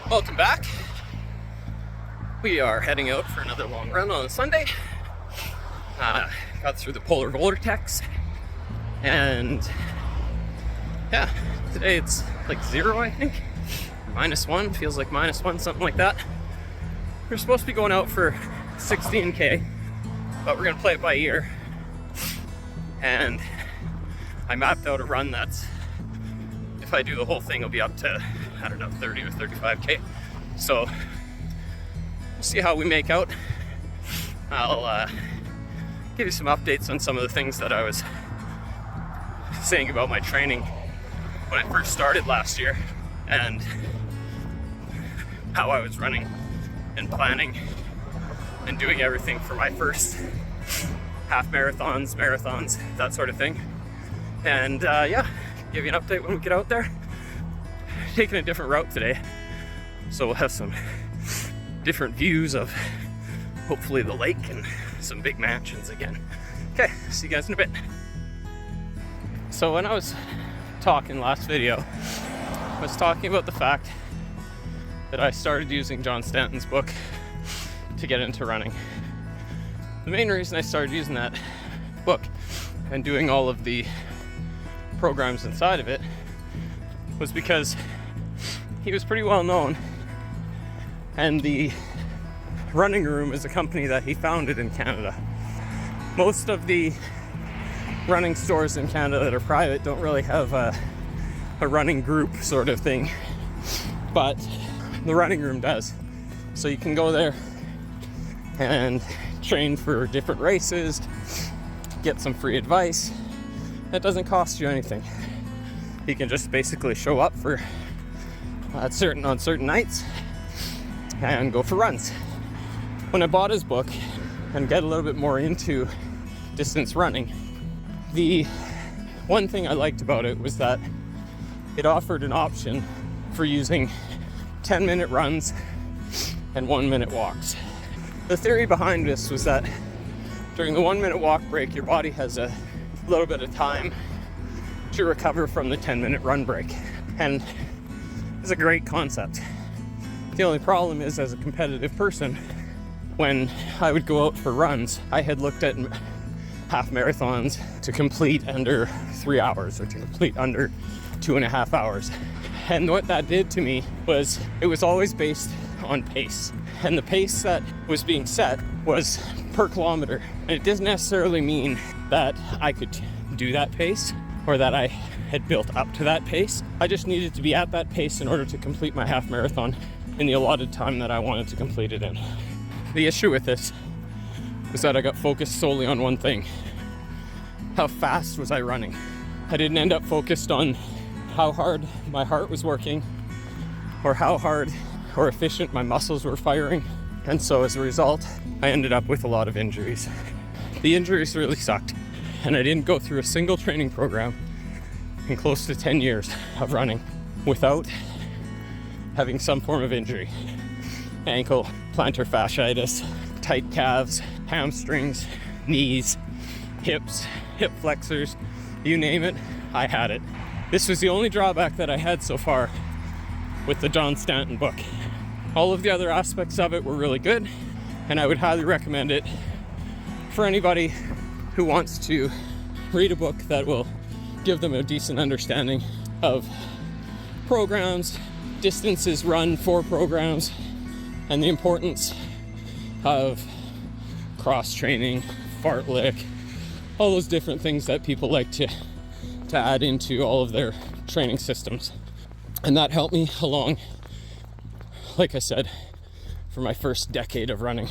Welcome back. We are heading out for another long run on a Sunday. Got through the polar vortex, and yeah, today it's like 0, I think. -1, feels like -1, something like that. We're supposed to be going out for 16K, but we're gonna play it by ear. And I mapped out a run that's, if I do the whole thing, it'll be up to, I don't know, 30 or 35K. So we'll see how we make out. I'll give you some updates on some of the things that I was saying about my training when I first started last year, and how I was running and planning and doing everything for my first half marathons, that sort of thing. And yeah, give you an update when we get out there. Taking a different route today, so we'll have some different views of hopefully the lake and some big mansions again. Okay, see you guys in a bit. So when I was talking last video, I was talking about the fact that I started using John Stanton's book to get into running. The main reason I started using that book and doing all of the programs inside of it was because he was pretty well known, and the Running Room is a company that he founded in Canada. Most of the running stores in Canada that are private don't really have a running group sort of thing, but the Running Room does. So you can go there and train for different races, get some free advice. That doesn't cost you anything. You can just basically show up for on certain nights and go for runs. When I bought his book and get a little bit more into distance running, the one thing I liked about it was that it offered an option for using 10-minute runs and 1-minute walks. The theory behind this was that during the 1-minute walk break, your body has a little bit of time to recover from the 10-minute run break. And it's a great concept. The only problem is, as a competitive person, when I would go out for runs, I had looked at half marathons to complete under 3 hours or to complete under 2.5 hours. And what that did to me was it was always based on pace. And the pace that was being set was per kilometer. And it doesn't necessarily mean that I could do that pace or that I had built up to that pace. I just needed to be at that pace in order to complete my half marathon in the allotted time that I wanted to complete it in. The issue with this was that I got focused solely on one thing. How fast was I running? I didn't end up focused on how hard my heart was working or how hard or efficient my muscles were firing. And so as a result, I ended up with a lot of injuries. The injuries really sucked. And I didn't go through a single training program in close to 10 years of running without having some form of injury. Ankle, plantar fasciitis, tight calves, hamstrings, knees, hips, hip flexors, you name it, I had it. This was the only drawback that I had so far with the John Stanton book. All of the other aspects of it were really good, and I would highly recommend it for anybody who wants to read a book that will give them a decent understanding of programs, distances run for programs, and the importance of cross-training, fartlek, all those different things that people like to add into all of their training systems. And that helped me along, like I said, for my first decade of running.